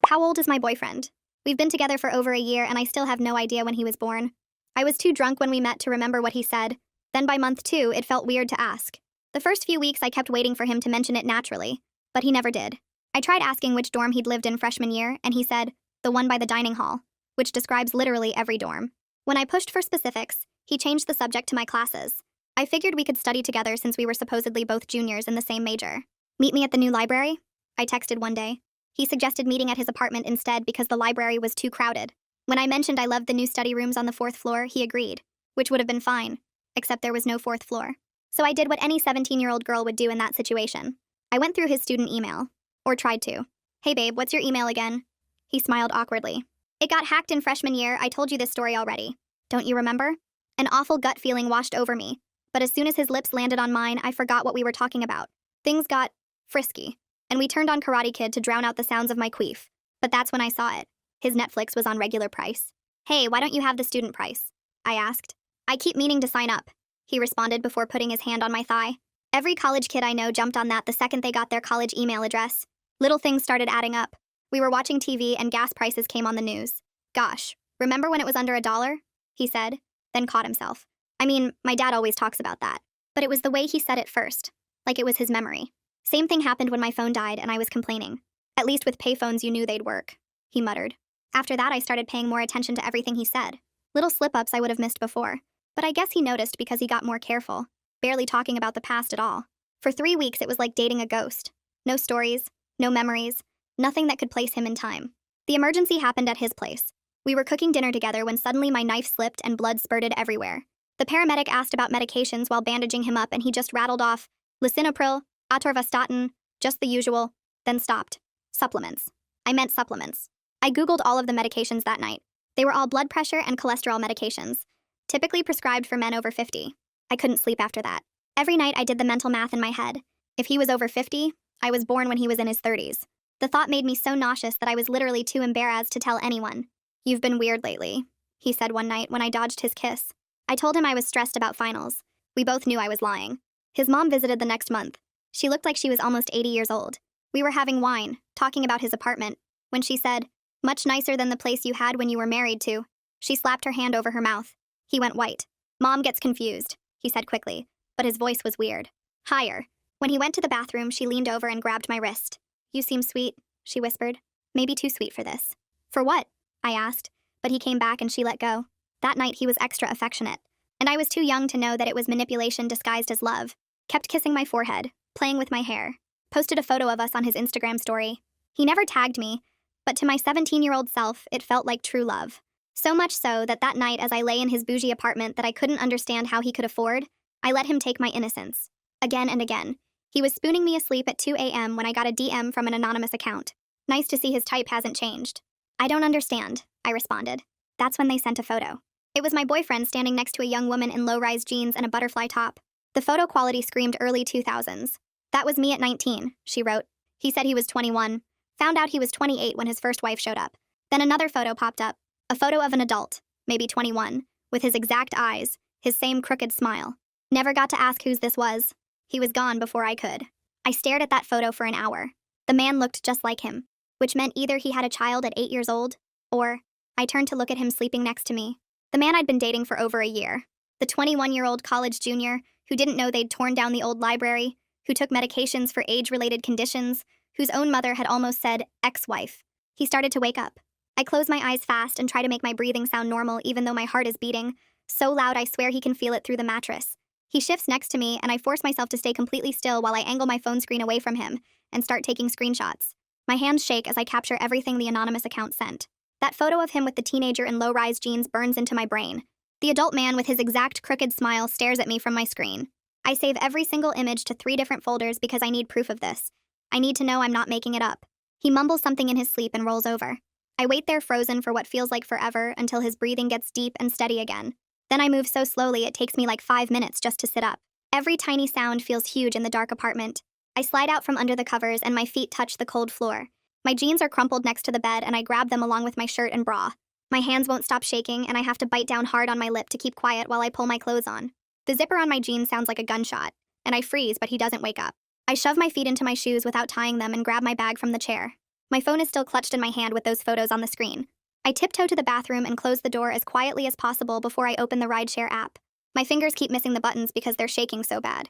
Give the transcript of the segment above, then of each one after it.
How old is my boyfriend? We've been together for over a year and I still have no idea when he was born. I was too drunk when we met to remember what he said. Then by month 2, it felt weird to ask. The first few weeks I kept waiting for him to mention it naturally, but he never did. I tried asking which dorm he'd lived in freshman year, and he said, the one by the dining hall, which describes literally every dorm. When I pushed for specifics, he changed the subject to my classes. I figured we could study together since we were supposedly both juniors in the same major. Meet me at the new library? I texted one day. He suggested meeting at his apartment instead because the library was too crowded. When I mentioned I loved the new study rooms on the 4th floor, he agreed, which would have been fine, except there was no 4th floor. So I did what any 17-year-old girl would do in that situation. I went through his student email, or tried to. Hey babe, what's your email again? He smiled awkwardly. It got hacked in freshman year, I told you this story already. Don't you remember? An awful gut feeling washed over me, but as soon as his lips landed on mine, I forgot what we were talking about. Things got frisky, and we turned on Karate Kid to drown out the sounds of my queef. But that's when I saw it. His Netflix was on regular price. Hey, why don't you have the student price? I asked. I keep meaning to sign up, he responded before putting his hand on my thigh. Every college kid I know jumped on that the second they got their college email address. Little things started adding up. We were watching TV and gas prices came on the news. Gosh, remember when it was under $1? He said, then caught himself. I mean, my dad always talks about that. But it was the way he said it first, like it was his memory. Same thing happened when my phone died and I was complaining. At least with payphones you knew they'd work, he muttered. After that I started paying more attention to everything he said. Little slip-ups I would have missed before. But I guess he noticed because he got more careful, barely talking about the past at all. For 3 weeks it was like dating a ghost. No stories, no memories, nothing that could place him in time. The emergency happened at his place. We were cooking dinner together when suddenly my knife slipped and blood spurted everywhere. The paramedic asked about medications while bandaging him up and he just rattled off lisinopril, atorvastatin, just the usual, then stopped. Supplements. I meant supplements. I Googled all of the medications that night. They were all blood pressure and cholesterol medications, typically prescribed for men over 50. I couldn't sleep after that. Every night I did the mental math in my head. If he was over 50, I was born when he was in his 30s. The thought made me so nauseous that I was literally too embarrassed to tell anyone. You've been weird lately, he said one night when I dodged his kiss. I told him I was stressed about finals. We both knew I was lying. His mom visited the next month. She looked like she was almost 80 years old. We were having wine, talking about his apartment, when she said, much nicer than the place you had when you were married to. She slapped her hand over her mouth. He went white. Mom gets confused, he said quickly, but his voice was weird. Higher. When he went to the bathroom, she leaned over and grabbed my wrist. You seem sweet, she whispered. Maybe too sweet for this. For what? I asked, but he came back and she let go. That night he was extra affectionate, and I was too young to know that it was manipulation disguised as love. Kept kissing my forehead, playing with my hair. Posted a photo of us on his Instagram story. He never tagged me, but to my 17-year-old self, it felt like true love. So much so that that night as I lay in his bougie apartment that I couldn't understand how he could afford, I let him take my innocence. Again and again. He was spooning me asleep at 2 a.m. when I got a DM from an anonymous account. Nice to see his type hasn't changed. I don't understand, I responded. That's when they sent a photo. It was my boyfriend standing next to a young woman in low-rise jeans and a butterfly top. The photo quality screamed early 2000s. That was me at 19, she wrote. He said he was 21. Found out he was 28 when his first wife showed up. Then another photo popped up. A photo of an adult, maybe 21, with his exact eyes, his same crooked smile. Never got to ask whose this was. He was gone before I could. I stared at that photo for an hour. The man looked just like him, which meant either he had a child at 8 years old, or I turned to look at him sleeping next to me. The man I'd been dating for over a year. The 21-year-old college junior who didn't know they'd torn down the old library, who took medications for age-related conditions, whose own mother had almost said ex-wife. He started to wake up. I close my eyes fast and try to make my breathing sound normal even though my heart is beating, so loud I swear he can feel it through the mattress. He shifts next to me and I force myself to stay completely still while I angle my phone screen away from him and start taking screenshots. My hands shake as I capture everything the anonymous account sent. That photo of him with the teenager in low-rise jeans burns into my brain. The adult man with his exact crooked smile stares at me from my screen. I save every single image to 3 different folders because I need proof of this. I need to know I'm not making it up. He mumbles something in his sleep and rolls over. I wait there frozen for what feels like forever until his breathing gets deep and steady again. Then I move so slowly it takes me like 5 minutes just to sit up. Every tiny sound feels huge in the dark apartment. I slide out from under the covers and my feet touch the cold floor. My jeans are crumpled next to the bed and I grab them along with my shirt and bra. My hands won't stop shaking and I have to bite down hard on my lip to keep quiet while I pull my clothes on. The zipper on my jeans sounds like a gunshot, and I freeze but he doesn't wake up. I shove my feet into my shoes without tying them and grab my bag from the chair. My phone is still clutched in my hand with those photos on the screen. I tiptoe to the bathroom and close the door as quietly as possible before I open the rideshare app. My fingers keep missing the buttons because they're shaking so bad.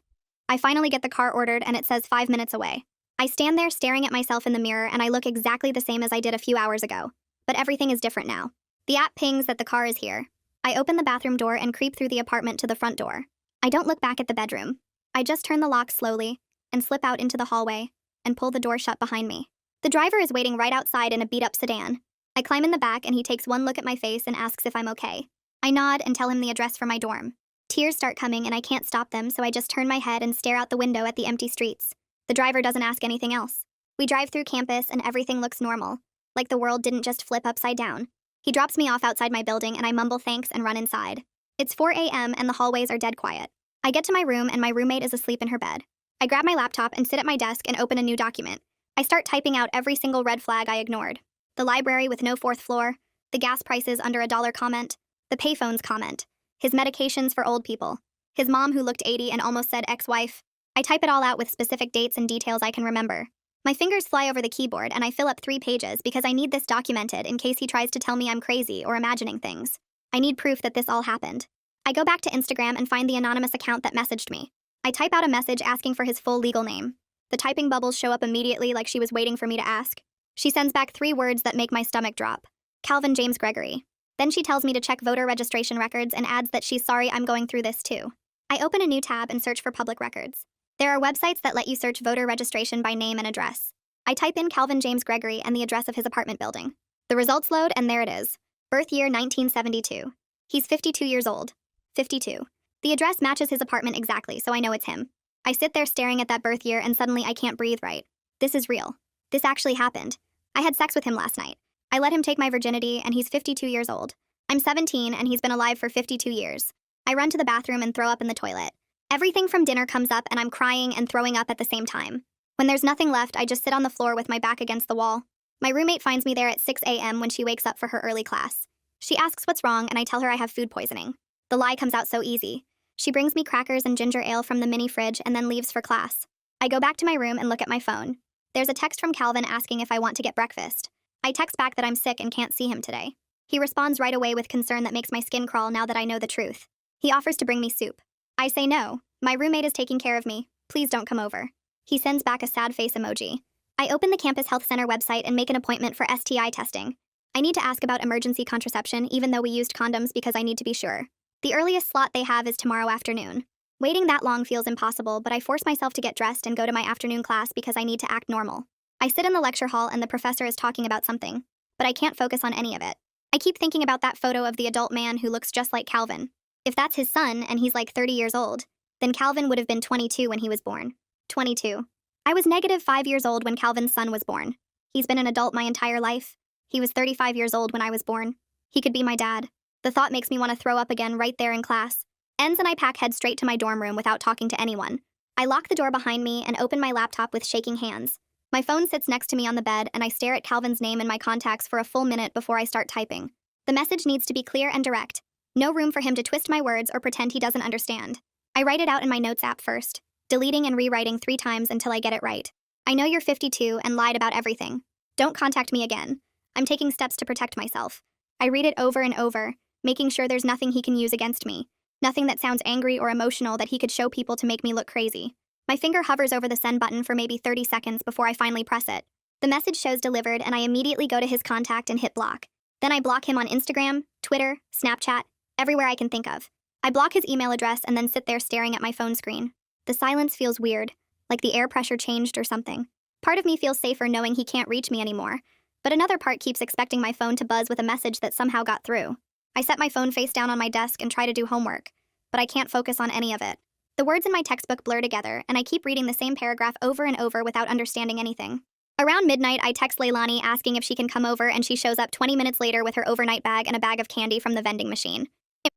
I finally get the car ordered and it says 5 minutes away. I stand there staring at myself in the mirror and I look exactly the same as I did a few hours ago. But everything is different now. The app pings that the car is here. I open the bathroom door and creep through the apartment to the front door. I don't look back at the bedroom. I just turn the lock slowly and slip out into the hallway and pull the door shut behind me. The driver is waiting right outside in a beat-up sedan. I climb in the back and he takes one look at my face and asks if I'm okay. I nod and tell him the address for my dorm. Tears start coming and I can't stop them, so I just turn my head and stare out the window at the empty streets. The driver doesn't ask anything else. We drive through campus and everything looks normal, like the world didn't just flip upside down. He drops me off outside my building and I mumble thanks and run inside. It's 4 a.m. and the hallways are dead quiet. I get to my room and my roommate is asleep in her bed. I grab my laptop and sit at my desk and open a new document. I start typing out every single red flag I ignored. The library with no 4th floor, the gas prices under $1 comment, the payphones comment, his medications for old people, his mom who looked 80 and almost said ex-wife. I type it all out with specific dates and details I can remember. My fingers fly over the keyboard and I fill up 3 pages because I need this documented in case he tries to tell me I'm crazy or imagining things. I need proof that this all happened. I go back to Instagram and find the anonymous account that messaged me. I type out a message asking for his full legal name. The typing bubbles show up immediately like she was waiting for me to ask. She sends back 3 words that make my stomach drop. Calvin James Gregory. Then she tells me to check voter registration records and adds that she's sorry I'm going through this too. I open a new tab and search for public records. There are websites that let you search voter registration by name and address. I type in Calvin James Gregory and the address of his apartment building. The results load and there it is. Birth year 1972. He's 52 years old. 52. The address matches his apartment exactly, so I know it's him. I sit there staring at that birth year and suddenly I can't breathe right. This is real. This actually happened. I had sex with him last night. I let him take my virginity and he's 52 years old. I'm 17 and he's been alive for 52 years. I run to the bathroom and throw up in the toilet. Everything from dinner comes up and I'm crying and throwing up at the same time. When there's nothing left, I just sit on the floor with my back against the wall. My roommate finds me there at 6 a.m. when she wakes up for her early class. She asks what's wrong and I tell her I have food poisoning. The lie comes out so easy. She brings me crackers and ginger ale from the mini fridge and then leaves for class. I go back to my room and look at my phone. There's a text from Calvin asking if I want to get breakfast. I text back that I'm sick and can't see him today. He responds right away with concern that makes my skin crawl now that I know the truth. He offers to bring me soup. I say no. My roommate is taking care of me. Please don't come over. He sends back a sad face emoji. I open the campus health center website and make an appointment for STI testing. I need to ask about emergency contraception even though we used condoms because I need to be sure. The earliest slot they have is tomorrow afternoon. Waiting that long feels impossible, but I force myself to get dressed and go to my afternoon class because I need to act normal. I sit in the lecture hall and the professor is talking about something, but I can't focus on any of it. I keep thinking about that photo of the adult man who looks just like Calvin. If that's his son and he's like 30 years old, then Calvin would have been 22 when he was born. 22. I was -5 years old when Calvin's son was born. He's been an adult my entire life. He was 35 years old when I was born. He could be my dad. The thought makes me want to throw up again right there in class. Ends and I head straight to my dorm room without talking to anyone. I lock the door behind me and open my laptop with shaking hands. My phone sits next to me on the bed and I stare at Calvin's name in my contacts for a full minute before I start typing. The message needs to be clear and direct. No room for him to twist my words or pretend he doesn't understand. I write it out in my notes app first, deleting and rewriting 3 times until I get it right. I know you're 52 and lied about everything. Don't contact me again. I'm taking steps to protect myself. I read it over and over, making sure there's nothing he can use against me. Nothing that sounds angry or emotional that he could show people to make me look crazy. My finger hovers over the send button for maybe 30 seconds before I finally press it. The message shows delivered and I immediately go to his contact and hit block. Then I block him on Instagram, Twitter, Snapchat, everywhere I can think of. I block his email address and then sit there staring at my phone screen. The silence feels weird, like the air pressure changed or something. Part of me feels safer knowing he can't reach me anymore, but another part keeps expecting my phone to buzz with a message that somehow got through. I set my phone face down on my desk and try to do homework, but I can't focus on any of it. The words in my textbook blur together, and I keep reading the same paragraph over and over without understanding anything. Around midnight, I text Leilani asking if she can come over, and she shows up 20 minutes later with her overnight bag and a bag of candy from the vending machine.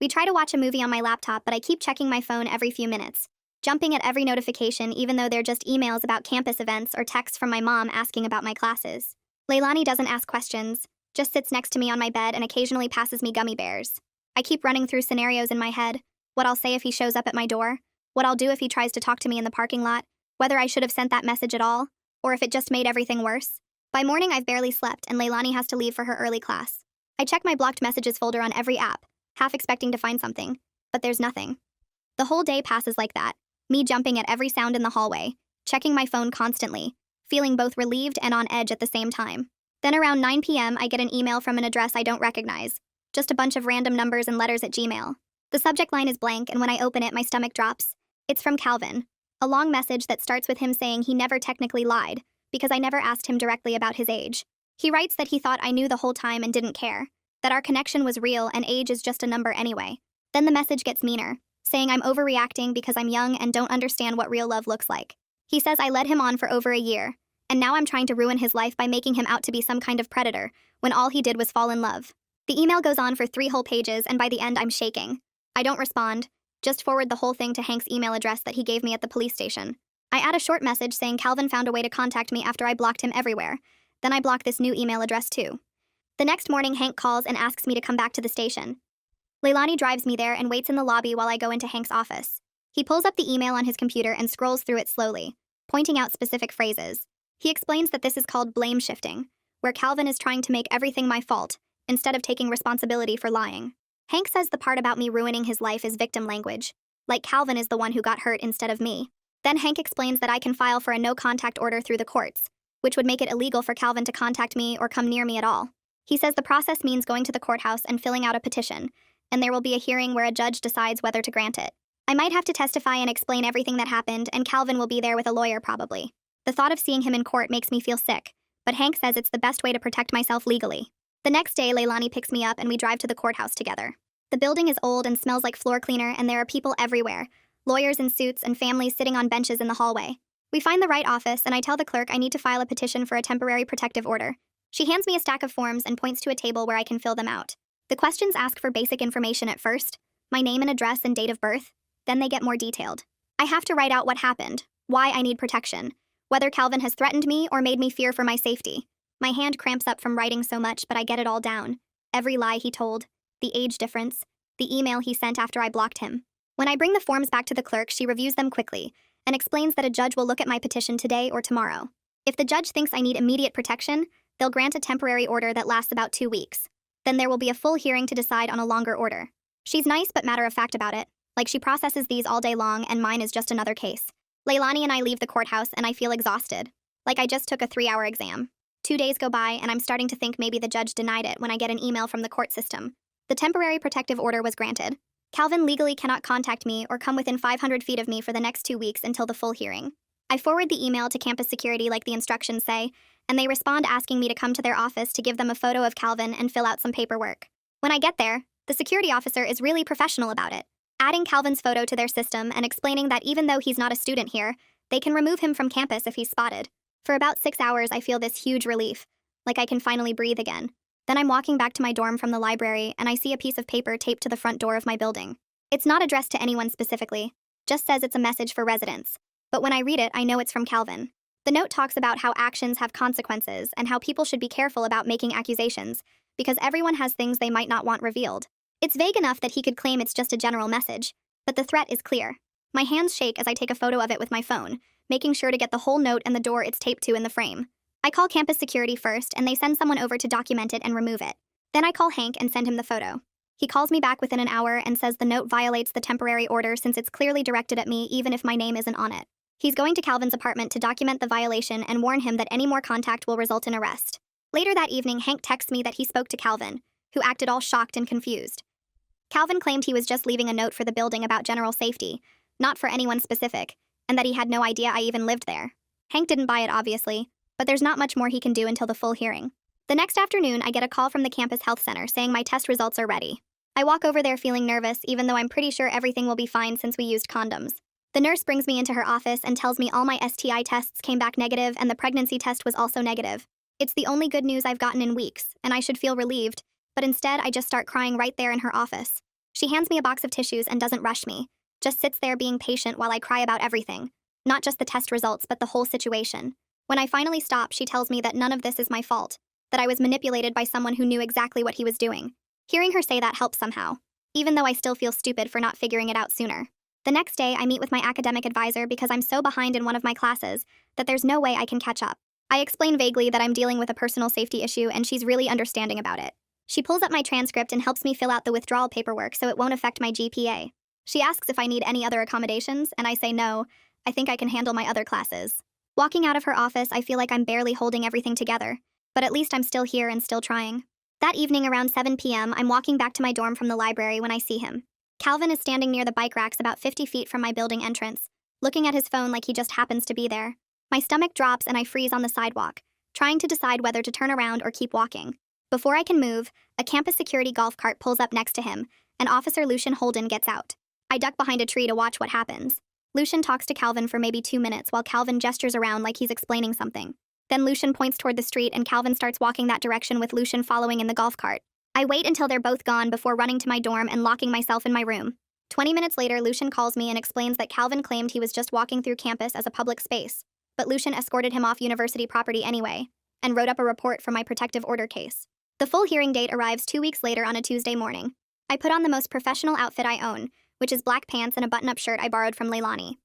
We try to watch a movie on my laptop, but I keep checking my phone every few minutes, jumping at every notification even though they're just emails about campus events or texts from my mom asking about my classes. Leilani doesn't ask questions, just sits next to me on my bed and occasionally passes me gummy bears. I keep running through scenarios in my head, what I'll say if he shows up at my door, what I'll do if he tries to talk to me in the parking lot, whether I should have sent that message at all, or if it just made everything worse. By morning, I've barely slept, and Leilani has to leave for her early class. I check my blocked messages folder on every app, half expecting to find something, but there's nothing. The whole day passes like that, me jumping at every sound in the hallway, checking my phone constantly, feeling both relieved and on edge at the same time. Then around 9 p.m., I get an email from an address I don't recognize, just a bunch of random numbers and letters at Gmail. The subject line is blank, and when I open it, my stomach drops. It's from Calvin, a long message that starts with him saying he never technically lied, because I never asked him directly about his age. He writes that he thought I knew the whole time and didn't care, that our connection was real and age is just a number anyway. Then the message gets meaner, saying I'm overreacting because I'm young and don't understand what real love looks like. He says I led him on for over a year, and now I'm trying to ruin his life by making him out to be some kind of predator, when all he did was fall in love. The email goes on for 3 whole pages, and by the end I'm shaking. I don't respond, just forward the whole thing to Hank's email address that he gave me at the police station. I add a short message saying Calvin found a way to contact me after I blocked him everywhere. Then I block this new email address too. The next morning, Hank calls and asks me to come back to the station. Leilani drives me there and waits in the lobby while I go into Hank's office. He pulls up the email on his computer and scrolls through it slowly, pointing out specific phrases. He explains that this is called blame shifting, where Calvin is trying to make everything my fault, instead of taking responsibility for lying. Hank says the part about me ruining his life is victim language, like Calvin is the one who got hurt instead of me. Then Hank explains that I can file for a no-contact order through the courts, which would make it illegal for Calvin to contact me or come near me at all. He says the process means going to the courthouse and filling out a petition, and there will be a hearing where a judge decides whether to grant it. I might have to testify and explain everything that happened, and Calvin will be there with a lawyer probably. The thought of seeing him in court makes me feel sick, but Hank says it's the best way to protect myself legally. The next day, Leilani picks me up and we drive to the courthouse together. The building is old and smells like floor cleaner, and there are people everywhere, lawyers in suits and families sitting on benches in the hallway. We find the right office, and I tell the clerk I need to file a petition for a temporary protective order. She hands me a stack of forms and points to a table where I can fill them out. The questions ask for basic information at first, my name and address and date of birth, then they get more detailed. I have to write out what happened, why I need protection, whether Calvin has threatened me or made me fear for my safety. My hand cramps up from writing so much, but I get it all down. Every lie he told, the age difference, the email he sent after I blocked him. When I bring the forms back to the clerk, she reviews them quickly and explains that a judge will look at my petition today or tomorrow. If the judge thinks I need immediate protection, they'll grant a temporary order that lasts about 2 weeks. Then there will be a full hearing to decide on a longer order. She's nice but matter-of-fact about it, like she processes these all day long and mine is just another case. Leilani and I leave the courthouse and I feel exhausted, like I just took a 3-hour exam. 2 days go by and I'm starting to think maybe the judge denied it when I get an email from the court system. The temporary protective order was granted. Calvin legally cannot contact me or come within 500 feet of me for the next 2 weeks until the full hearing. I forward the email to campus security like the instructions say, and they respond asking me to come to their office to give them a photo of Calvin and fill out some paperwork. When I get there, the security officer is really professional about it, adding Calvin's photo to their system and explaining that even though he's not a student here, they can remove him from campus if he's spotted. For about 6 hours, I feel this huge relief, like I can finally breathe again. Then I'm walking back to my dorm from the library and I see a piece of paper taped to the front door of my building. It's not addressed to anyone specifically, just says it's a message for residents. But when I read it, I know it's from Calvin. The note talks about how actions have consequences and how people should be careful about making accusations, because everyone has things they might not want revealed. It's vague enough that he could claim it's just a general message, but the threat is clear. My hands shake as I take a photo of it with my phone, making sure to get the whole note and the door it's taped to in the frame. I call campus security first, and they send someone over to document it and remove it. Then I call Hank and send him the photo. He calls me back within an hour and says the note violates the temporary order since it's clearly directed at me even if my name isn't on it. He's going to Calvin's apartment to document the violation and warn him that any more contact will result in arrest. Later that evening, Hank texts me that he spoke to Calvin, who acted all shocked and confused. Calvin claimed he was just leaving a note for the building about general safety, not for anyone specific, and that he had no idea I even lived there. Hank didn't buy it, obviously, but there's not much more he can do until the full hearing. The next afternoon, I get a call from the campus health center saying my test results are ready. I walk over there feeling nervous, even though I'm pretty sure everything will be fine since we used condoms. The nurse brings me into her office and tells me all my STI tests came back negative and the pregnancy test was also negative. It's the only good news I've gotten in weeks, and I should feel relieved, but instead I just start crying right there in her office. She hands me a box of tissues and doesn't rush me, just sits there being patient while I cry about everything. Not just the test results, but the whole situation. When I finally stop, she tells me that none of this is my fault, that I was manipulated by someone who knew exactly what he was doing. Hearing her say that helps somehow, even though I still feel stupid for not figuring it out sooner. The next day, I meet with my academic advisor because I'm so behind in one of my classes that there's no way I can catch up. I explain vaguely that I'm dealing with a personal safety issue and she's really understanding about it. She pulls up my transcript and helps me fill out the withdrawal paperwork so it won't affect my GPA. She asks if I need any other accommodations, and I say no. I think I can handle my other classes. Walking out of her office, I feel like I'm barely holding everything together, but at least I'm still here and still trying. That evening around 7 p.m., I'm walking back to my dorm from the library when I see him. Calvin is standing near the bike racks about 50 feet from my building entrance, looking at his phone like he just happens to be there. My stomach drops and I freeze on the sidewalk, trying to decide whether to turn around or keep walking. Before I can move, a campus security golf cart pulls up next to him, and Officer Lucian Holden gets out. I duck behind a tree to watch what happens. Lucian talks to Calvin for maybe 2 minutes while Calvin gestures around like he's explaining something. Then Lucian points toward the street and Calvin starts walking that direction with Lucian following in the golf cart. I wait until they're both gone before running to my dorm and locking myself in my room. 20 minutes later, Lucian calls me and explains that Calvin claimed he was just walking through campus as a public space, but Lucian escorted him off university property anyway, and wrote up a report for my protective order case. The full hearing date arrives 2 weeks later on a Tuesday morning. I put on the most professional outfit I own, which is black pants and a button-up shirt I borrowed from Leilani.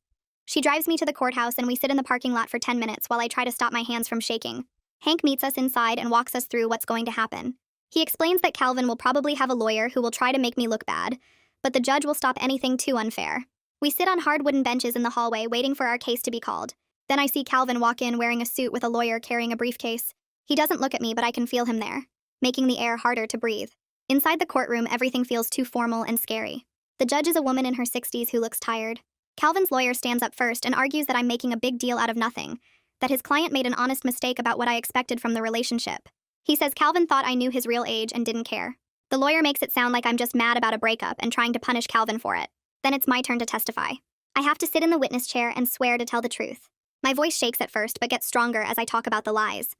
She drives me to the courthouse and we sit in the parking lot for 10 minutes while I try to stop my hands from shaking. Hank meets us inside and walks us through what's going to happen. He explains that Calvin will probably have a lawyer who will try to make me look bad, but the judge will stop anything too unfair. We sit on hard wooden benches in the hallway waiting for our case to be called. Then I see Calvin walk in wearing a suit with a lawyer carrying a briefcase. He doesn't look at me, but I can feel him there, making the air harder to breathe. Inside the courtroom, everything feels too formal and scary. The judge is a woman in her 60s who looks tired. Calvin's lawyer stands up first and argues that I'm making a big deal out of nothing, that his client made an honest mistake about what I expected from the relationship. He says Calvin thought I knew his real age and didn't care. The lawyer makes it sound like I'm just mad about a breakup and trying to punish Calvin for it. Then it's my turn to testify. I have to sit in the witness chair and swear to tell the truth. My voice shakes at first but gets stronger as I talk about the lies.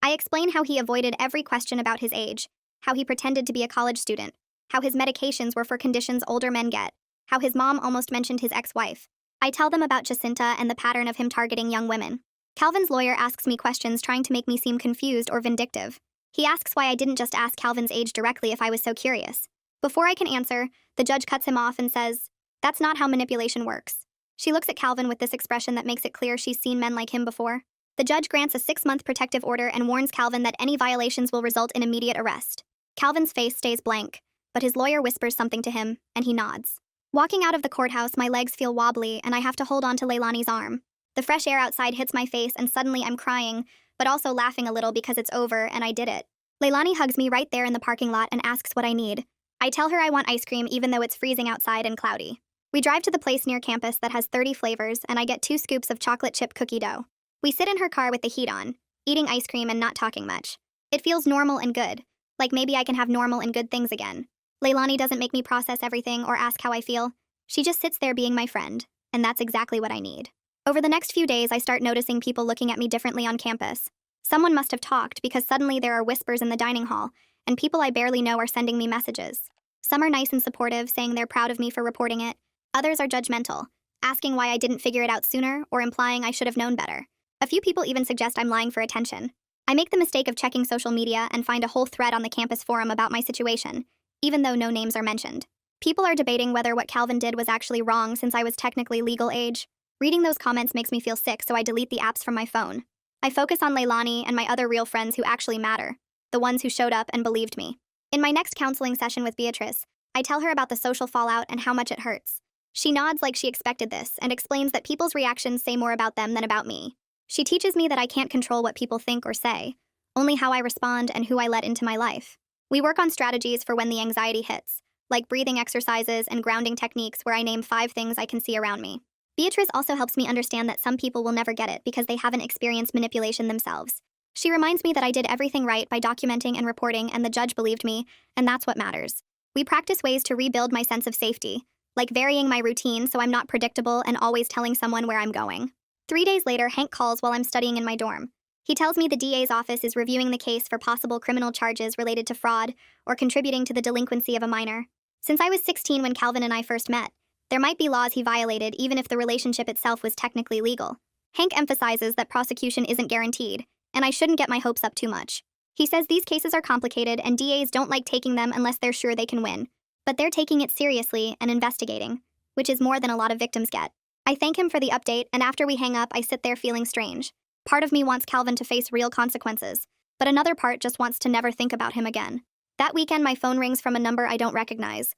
I explain how he avoided every question about his age, how he pretended to be a college student, how his medications were for conditions older men get, how his mom almost mentioned his ex-wife. I tell them about Jacinta and the pattern of him targeting young women. Calvin's lawyer asks me questions trying to make me seem confused or vindictive. He asks why I didn't just ask Calvin's age directly if I was so curious. Before I can answer, the judge cuts him off and says, "That's not how manipulation works." She looks at Calvin with this expression that makes it clear she's seen men like him before. The judge grants a 6-month protective order and warns Calvin that any violations will result in immediate arrest. Calvin's face stays blank, but his lawyer whispers something to him, and he nods. Walking out of the courthouse, my legs feel wobbly, and I have to hold on to Leilani's arm. The fresh air outside hits my face, and suddenly I'm crying, but also laughing a little because it's over and I did it. Leilani hugs me right there in the parking lot and asks what I need. I tell her I want ice cream even though it's freezing outside and cloudy. We drive to the place near campus that has 30 flavors, and I get 2 scoops of chocolate chip cookie dough. We sit in her car with the heat on, eating ice cream and not talking much. It feels normal and good, like maybe I can have normal and good things again. Leilani doesn't make me process everything or ask how I feel. She just sits there being my friend, and that's exactly what I need. Over the next few days, I start noticing people looking at me differently on campus. Someone must have talked because suddenly there are whispers in the dining hall, and people I barely know are sending me messages. Some are nice and supportive, saying they're proud of me for reporting it. Others are judgmental, asking why I didn't figure it out sooner or implying I should have known better. A few people even suggest I'm lying for attention. I make the mistake of checking social media and find a whole thread on the campus forum about my situation, even though no names are mentioned. People are debating whether what Calvin did was actually wrong since I was technically legal age. Reading those comments makes me feel sick, so I delete the apps from my phone. I focus on Leilani and my other real friends who actually matter, the ones who showed up and believed me. In my next counseling session with Beatrice, I tell her about the social fallout and how much it hurts. She nods like she expected this and explains that people's reactions say more about them than about me. She teaches me that I can't control what people think or say, only how I respond and who I let into my life. We work on strategies for when the anxiety hits, like breathing exercises and grounding techniques where I name 5 things I can see around me. Beatrice also helps me understand that some people will never get it because they haven't experienced manipulation themselves. She reminds me that I did everything right by documenting and reporting, and the judge believed me, and that's what matters. We practice ways to rebuild my sense of safety, like varying my routine so I'm not predictable and always telling someone where I'm going. 3 days later, Hank calls while I'm studying in my dorm. He tells me the DA's office is reviewing the case for possible criminal charges related to fraud or contributing to the delinquency of a minor. Since I was 16 when Calvin and I first met, there might be laws he violated even if the relationship itself was technically legal. Hank emphasizes that prosecution isn't guaranteed, and I shouldn't get my hopes up too much. He says these cases are complicated and DAs don't like taking them unless they're sure they can win. But they're taking it seriously and investigating, which is more than a lot of victims get. I thank him for the update, and after we hang up, I sit there feeling strange. Part of me wants Calvin to face real consequences, but another part just wants to never think about him again. That weekend, my phone rings from a number I don't recognize.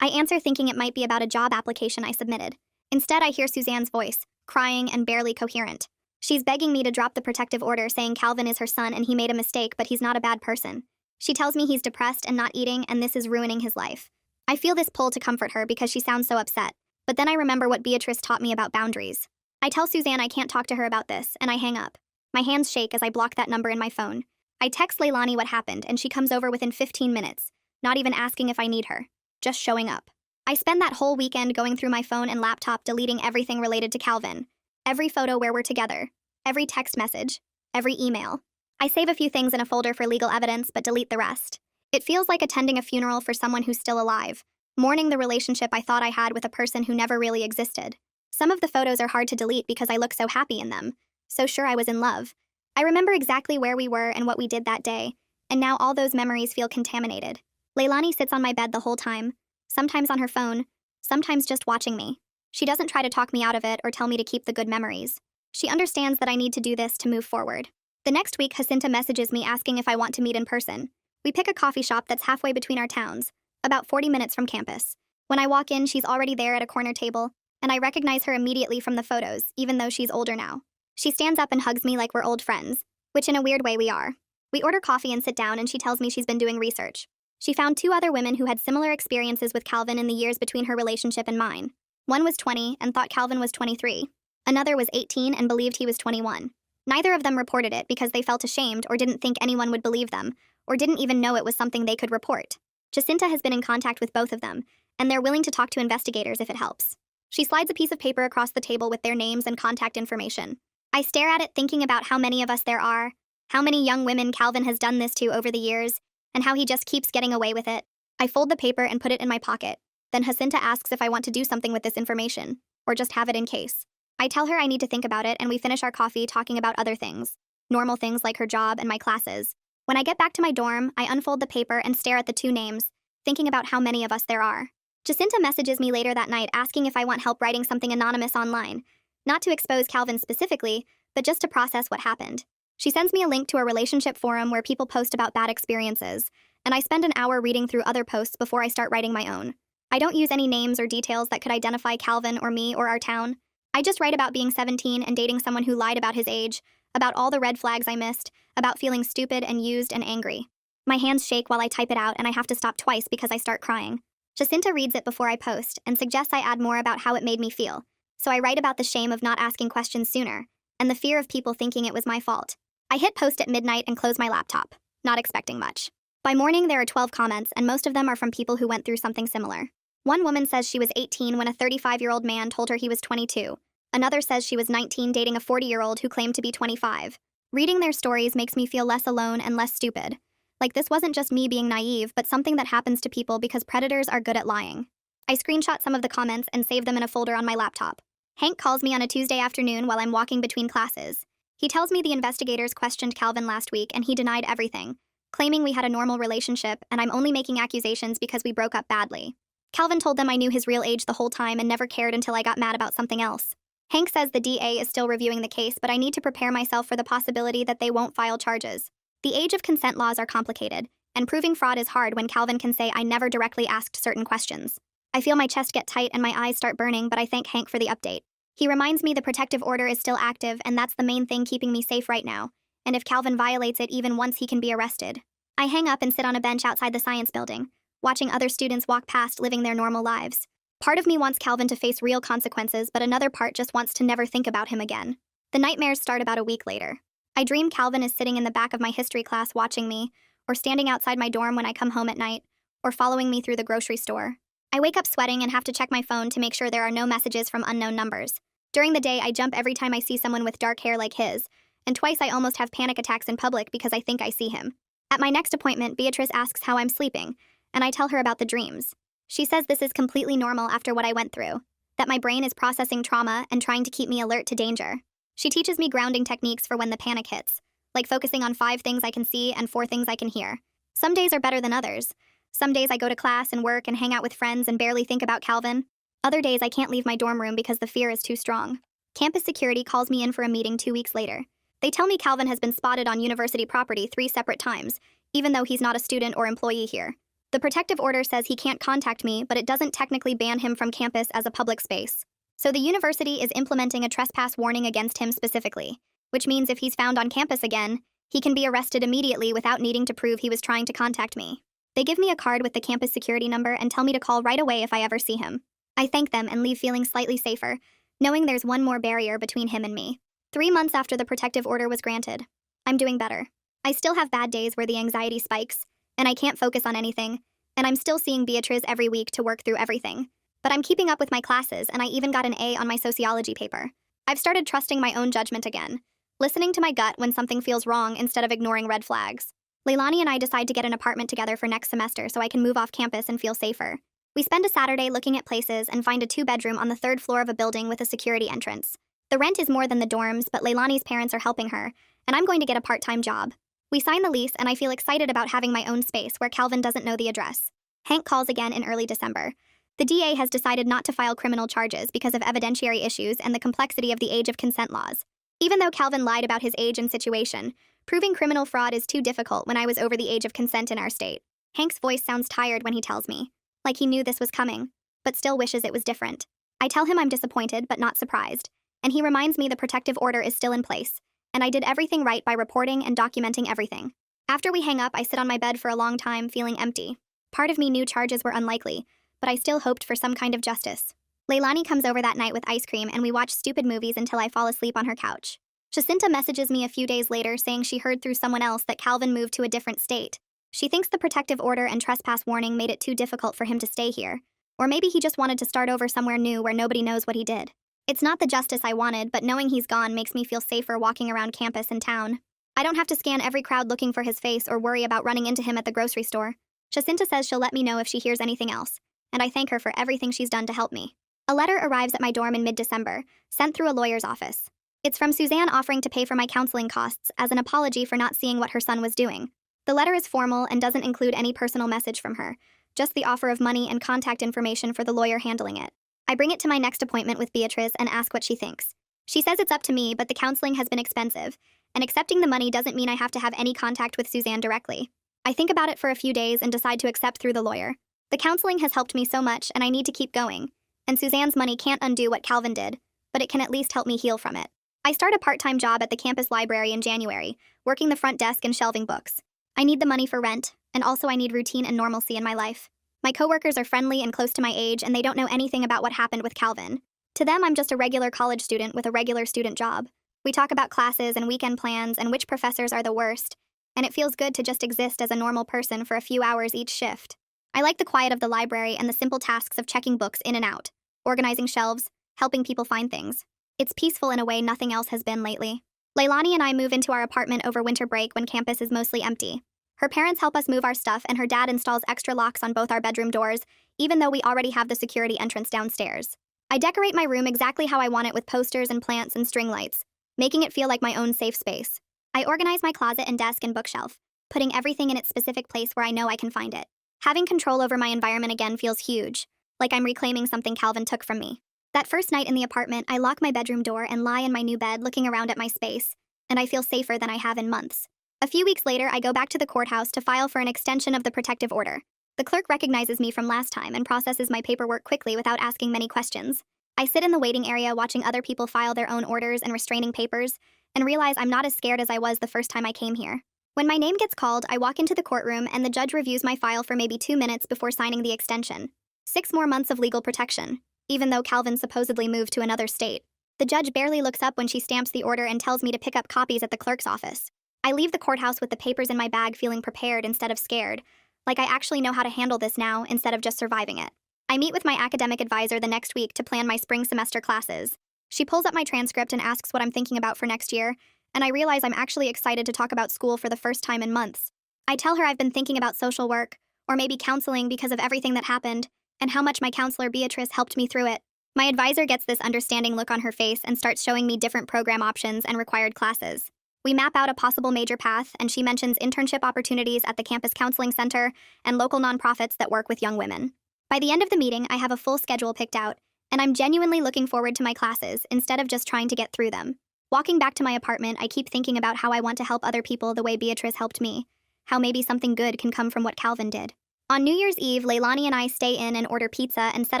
I answer thinking it might be about a job application I submitted. Instead, I hear Suzanne's voice, crying and barely coherent. She's begging me to drop the protective order, saying Calvin is her son and he made a mistake, but he's not a bad person. She tells me he's depressed and not eating, and this is ruining his life. I feel this pull to comfort her because she sounds so upset, but then I remember what Beatrice taught me about boundaries. I tell Suzanne I can't talk to her about this, and I hang up. My hands shake as I block that number in my phone. I text Leilani what happened, and she comes over within 15 minutes, not even asking if I need her, just showing up. I spend that whole weekend going through my phone and laptop deleting everything related to Calvin. Every photo where we're together, every text message, every email. I save a few things in a folder for legal evidence, but delete the rest. It feels like attending a funeral for someone who's still alive, mourning the relationship I thought I had with a person who never really existed. Some of the photos are hard to delete because I look so happy in them, so sure I was in love. I remember exactly where we were and what we did that day, and now all those memories feel contaminated. Leilani sits on my bed the whole time, sometimes on her phone, sometimes just watching me. She doesn't try to talk me out of it or tell me to keep the good memories. She understands that I need to do this to move forward. The next week, Jacinta messages me asking if I want to meet in person. We pick a coffee shop that's halfway between our towns, about 40 minutes from campus. When I walk in, she's already there at a corner table, and I recognize her immediately from the photos, even though she's older now. She stands up and hugs me like we're old friends, which in a weird way we are. We order coffee and sit down, and she tells me she's been doing research. She found 2 other women who had similar experiences with Calvin in the years between her relationship and mine. One was 20 and thought Calvin was 23. Another was 18 and believed he was 21. Neither of them reported it because they felt ashamed or didn't think anyone would believe them, or didn't even know it was something they could report. Jacinta has been in contact with both of them, and they're willing to talk to investigators if it helps. She slides a piece of paper across the table with their names and contact information. I stare at it thinking about how many of us there are, how many young women Calvin has done this to over the years, and how he just keeps getting away with it. I fold the paper and put it in my pocket. Then Jacinta asks if I want to do something with this information, or just have it in case. I tell her I need to think about it, and we finish our coffee talking about other things, normal things like her job and my classes. When I get back to my dorm, I unfold the paper and stare at the 2 names, thinking about how many of us there are. Jacinta messages me later that night asking if I want help writing something anonymous online, not to expose Calvin specifically, but just to process what happened. She sends me a link to a relationship forum where people post about bad experiences, and I spend an hour reading through other posts before I start writing my own. I don't use any names or details that could identify Calvin or me or our town. I just write about being 17 and dating someone who lied about his age, about all the red flags I missed, about feeling stupid and used and angry. My hands shake while I type it out, and I have to stop twice because I start crying. Jacinta reads it before I post and suggests I add more about how it made me feel. So I write about the shame of not asking questions sooner, and the fear of people thinking it was my fault. I hit post at midnight and close my laptop, not expecting much. By morning, there are 12 comments, and most of them are from people who went through something similar. One woman says she was 18 when a 35-year-old man told her he was 22. Another says she was 19 dating a 40-year-old who claimed to be 25. Reading their stories makes me feel less alone and less stupid. Like this wasn't just me being naive, but something that happens to people because predators are good at lying. I screenshot some of the comments and save them in a folder on my laptop. Hank calls me on a Tuesday afternoon while I'm walking between classes. He tells me the investigators questioned Calvin last week and he denied everything, claiming we had a normal relationship and I'm only making accusations because we broke up badly. Calvin told them I knew his real age the whole time and never cared until I got mad about something else. Hank says the DA is still reviewing the case, but I need to prepare myself for the possibility that they won't file charges. The age of consent laws are complicated, and proving fraud is hard when Calvin can say I never directly asked certain questions. I feel my chest get tight and my eyes start burning, but I thank Hank for the update. He reminds me the protective order is still active, and that's the main thing keeping me safe right now, and if Calvin violates it even once, he can be arrested. I hang up and sit on a bench outside the science building, watching other students walk past living their normal lives. Part of me wants Calvin to face real consequences, but another part just wants to never think about him again. The nightmares start about a week later. I dream Calvin is sitting in the back of my history class watching me, or standing outside my dorm when I come home at night, or following me through the grocery store. I wake up sweating and have to check my phone to make sure there are no messages from unknown numbers. During the day, I jump every time I see someone with dark hair like his, and twice I almost have panic attacks in public because I think I see him. At my next appointment, Beatrice asks how I'm sleeping, and I tell her about the dreams. She says this is completely normal after what I went through, that my brain is processing trauma and trying to keep me alert to danger. She teaches me grounding techniques for when the panic hits, like focusing on 5 things I can see and 4 things I can hear. Some days are better than others. Some days I go to class and work and hang out with friends and barely think about Calvin. Other days I can't leave my dorm room because the fear is too strong. Campus security calls me in for a meeting 2 weeks later. They tell me Calvin has been spotted on university property 3 separate times, even though he's not a student or employee here. The protective order says he can't contact me, but it doesn't technically ban him from campus as a public space. So the university is implementing a trespass warning against him specifically, which means if he's found on campus again, he can be arrested immediately without needing to prove he was trying to contact me. They give me a card with the campus security number and tell me to call right away if I ever see him. I thank them and leave feeling slightly safer, knowing there's one more barrier between him and me. 3 months after the protective order was granted, I'm doing better. I still have bad days where the anxiety spikes, and I can't focus on anything, and I'm still seeing Beatrice every week to work through everything. But I'm keeping up with my classes, and I even got an A on my sociology paper. I've started trusting my own judgment again, listening to my gut when something feels wrong instead of ignoring red flags. Leilani and I decide to get an apartment together for next semester so I can move off campus and feel safer. We spend a Saturday looking at places and find a 2-bedroom on the 3rd floor of a building with a security entrance. The rent is more than the dorms, but Leilani's parents are helping her, and I'm going to get a part-time job. We sign the lease, and I feel excited about having my own space where Calvin doesn't know the address. Hank calls again in early December. The DA has decided not to file criminal charges because of evidentiary issues and the complexity of the age of consent laws. Even though Calvin lied about his age and situation, proving criminal fraud is too difficult when I was over the age of consent in our state. Hank's voice sounds tired when he tells me, like he knew this was coming, but still wishes it was different. I tell him I'm disappointed but not surprised, and he reminds me the protective order is still in place, and I did everything right by reporting and documenting everything. After we hang up, I sit on my bed for a long time feeling empty. Part of me knew charges were unlikely, but I still hoped for some kind of justice. Leilani comes over that night with ice cream and we watch stupid movies until I fall asleep on her couch. Jacinta messages me a few days later saying she heard through someone else that Calvin moved to a different state. She thinks the protective order and trespass warning made it too difficult for him to stay here. Or maybe he just wanted to start over somewhere new where nobody knows what he did. It's not the justice I wanted, but knowing he's gone makes me feel safer walking around campus and town. I don't have to scan every crowd looking for his face or worry about running into him at the grocery store. Jacinta says she'll let me know if she hears anything else, and I thank her for everything she's done to help me. A letter arrives at my dorm in mid-December, sent through a lawyer's office. It's from Suzanne offering to pay for my counseling costs as an apology for not seeing what her son was doing. The letter is formal and doesn't include any personal message from her, just the offer of money and contact information for the lawyer handling it. I bring it to my next appointment with Beatrice and ask what she thinks. She says it's up to me, but the counseling has been expensive, and accepting the money doesn't mean I have to have any contact with Suzanne directly. I think about it for a few days and decide to accept through the lawyer. The counseling has helped me so much, and I need to keep going. And Suzanne's money can't undo what Calvin did, but it can at least help me heal from it. I start a part-time job at the campus library in January, working the front desk and shelving books. I need the money for rent, and also I need routine and normalcy in my life. My coworkers are friendly and close to my age, and they don't know anything about what happened with Calvin. To them, I'm just a regular college student with a regular student job. We talk about classes and weekend plans and which professors are the worst, and it feels good to just exist as a normal person for a few hours each shift. I like the quiet of the library and the simple tasks of checking books in and out, organizing shelves, helping people find things. It's peaceful in a way nothing else has been lately. Leilani and I move into our apartment over winter break when campus is mostly empty. Her parents help us move our stuff, and her dad installs extra locks on both our bedroom doors, even though we already have the security entrance downstairs. I decorate my room exactly how I want it with posters and plants and string lights, making it feel like my own safe space. I organize my closet and desk and bookshelf, putting everything in its specific place where I know I can find it. Having control over my environment again feels huge, like I'm reclaiming something Calvin took from me. That first night in the apartment, I lock my bedroom door and lie in my new bed looking around at my space, and I feel safer than I have in months. A few weeks later, I go back to the courthouse to file for an extension of the protective order. The clerk recognizes me from last time and processes my paperwork quickly without asking many questions. I sit in the waiting area watching other people file their own orders and restraining papers, and realize I'm not as scared as I was the first time I came here. When my name gets called, I walk into the courtroom and the judge reviews my file for maybe 2 minutes before signing the extension. 6 more months of legal protection, even though Calvin supposedly moved to another state. The judge barely looks up when she stamps the order and tells me to pick up copies at the clerk's office. I leave the courthouse with the papers in my bag feeling prepared instead of scared, like I actually know how to handle this now instead of just surviving it. I meet with my academic advisor the next week to plan my spring semester classes. She pulls up my transcript and asks what I'm thinking about for next year, and I realize I'm actually excited to talk about school for the first time in months. I tell her I've been thinking about social work, or maybe counseling because of everything that happened, and how much my counselor Beatrice helped me through it. My advisor gets this understanding look on her face and starts showing me different program options and required classes. We map out a possible major path, and she mentions internship opportunities at the campus counseling center and local nonprofits that work with young women. By the end of the meeting, I have a full schedule picked out, and I'm genuinely looking forward to my classes instead of just trying to get through them. Walking back to my apartment, I keep thinking about how I want to help other people the way Beatrice helped me. How maybe something good can come from what Calvin did. On New Year's Eve, Leilani and I stay in and order pizza and set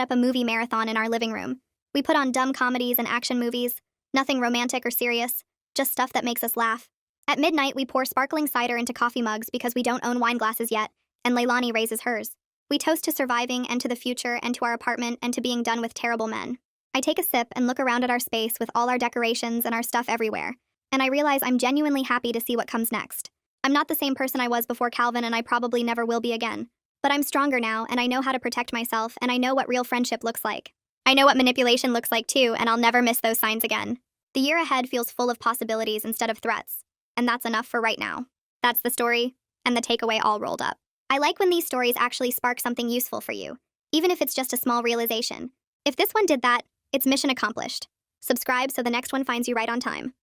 up a movie marathon in our living room. We put on dumb comedies and action movies, nothing romantic or serious, just stuff that makes us laugh. At midnight, we pour sparkling cider into coffee mugs because we don't own wine glasses yet, and Leilani raises hers. We toast to surviving and to the future and to our apartment and to being done with terrible men. I take a sip and look around at our space with all our decorations and our stuff everywhere, and I realize I'm genuinely happy to see what comes next. I'm not the same person I was before Calvin, and I probably never will be again. But I'm stronger now, and I know how to protect myself, and I know what real friendship looks like. I know what manipulation looks like too, and I'll never miss those signs again. The year ahead feels full of possibilities instead of threats, and that's enough for right now. That's the story, and the takeaway all rolled up. I like when these stories actually spark something useful for you, even if it's just a small realization. If this one did that, it's mission accomplished. Subscribe so the next one finds you right on time.